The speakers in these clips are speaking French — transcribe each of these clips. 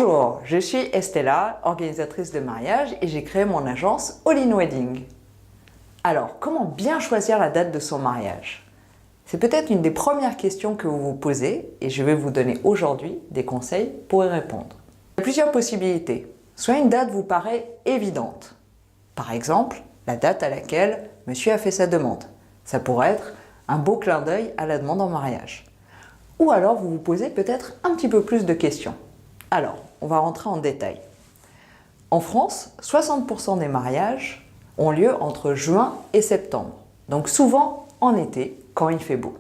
Bonjour, je suis Estella, organisatrice de mariage et j'ai créé mon agence All In Wedding. Alors, comment bien choisir la date de son mariage? C'est peut-être une des premières questions que vous vous posez et je vais vous donner aujourd'hui des conseils pour y répondre. Il y a plusieurs possibilités. Soit une date vous paraît évidente. Par exemple, la date à laquelle monsieur a fait sa demande. Ça pourrait être un beau clin d'œil à la demande en mariage. Ou alors vous vous posez peut-être un petit peu plus de questions. Alors, on va rentrer en détail. En France, 60% des mariages ont lieu entre juin et septembre. Donc souvent en été, quand il fait beau.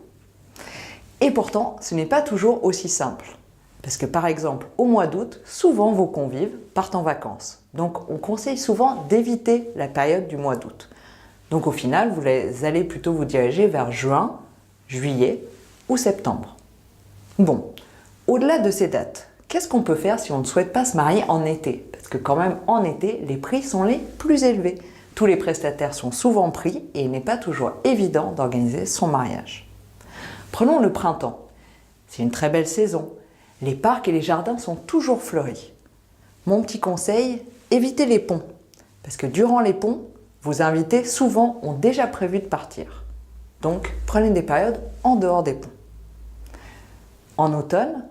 Et pourtant, ce n'est pas toujours aussi simple. Parce que par exemple, au mois d'août, souvent vos convives partent en vacances. Donc on conseille souvent d'éviter la période du mois d'août. Donc au final, vous allez plutôt vous diriger vers juin, juillet ou septembre. Bon, au-delà de ces dates, qu'est-ce qu'on peut faire si on ne souhaite pas se marier en été? Parce que quand même, en été, les prix sont les plus élevés. Tous les prestataires sont souvent pris et il n'est pas toujours évident d'organiser son mariage. Prenons le printemps. C'est une très belle saison. Les parcs et les jardins sont toujours fleuris. Mon petit conseil, évitez les ponts. Parce que durant les ponts, vos invités souvent ont déjà prévu de partir. Donc, prenez des périodes en dehors des ponts. En automne,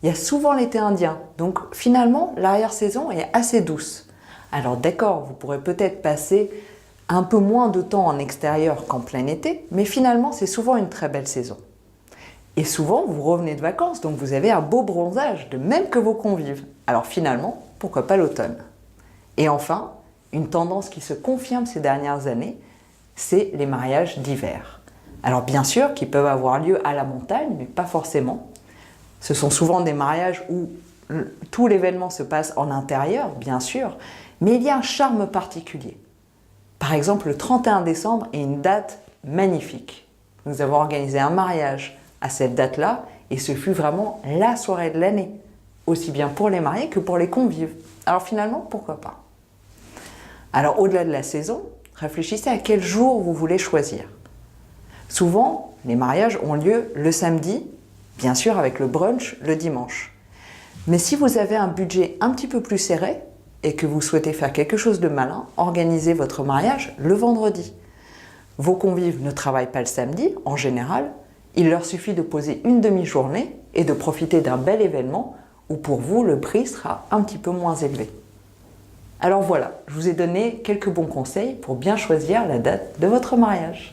il y a souvent l'été indien, donc finalement l'arrière-saison est assez douce. Alors d'accord, vous pourrez peut-être passer un peu moins de temps en extérieur qu'en plein été, mais finalement c'est souvent une très belle saison. Et souvent vous revenez de vacances, donc vous avez un beau bronzage, de même que vos convives. Alors finalement, pourquoi pas l'automne? Et enfin, une tendance qui se confirme ces dernières années, c'est les mariages d'hiver. Alors bien sûr, qui peuvent avoir lieu à la montagne, mais pas forcément. Ce sont souvent des mariages où tout l'événement se passe en intérieur, bien sûr, mais il y a un charme particulier. Par exemple, le 31 décembre est une date magnifique. Nous avons organisé un mariage à cette date-là et ce fut vraiment la soirée de l'année, aussi bien pour les mariés que pour les convives. Alors finalement, pourquoi pas? Alors au-delà de la saison, réfléchissez à quel jour vous voulez choisir. Souvent, les mariages ont lieu le samedi, bien sûr avec le brunch le dimanche. Mais si vous avez un budget un petit peu plus serré et que vous souhaitez faire quelque chose de malin, organisez votre mariage le vendredi. Vos convives ne travaillent pas le samedi, en général, il leur suffit de poser une demi-journée et de profiter d'un bel événement où pour vous le prix sera un petit peu moins élevé. Alors voilà, je vous ai donné quelques bons conseils pour bien choisir la date de votre mariage.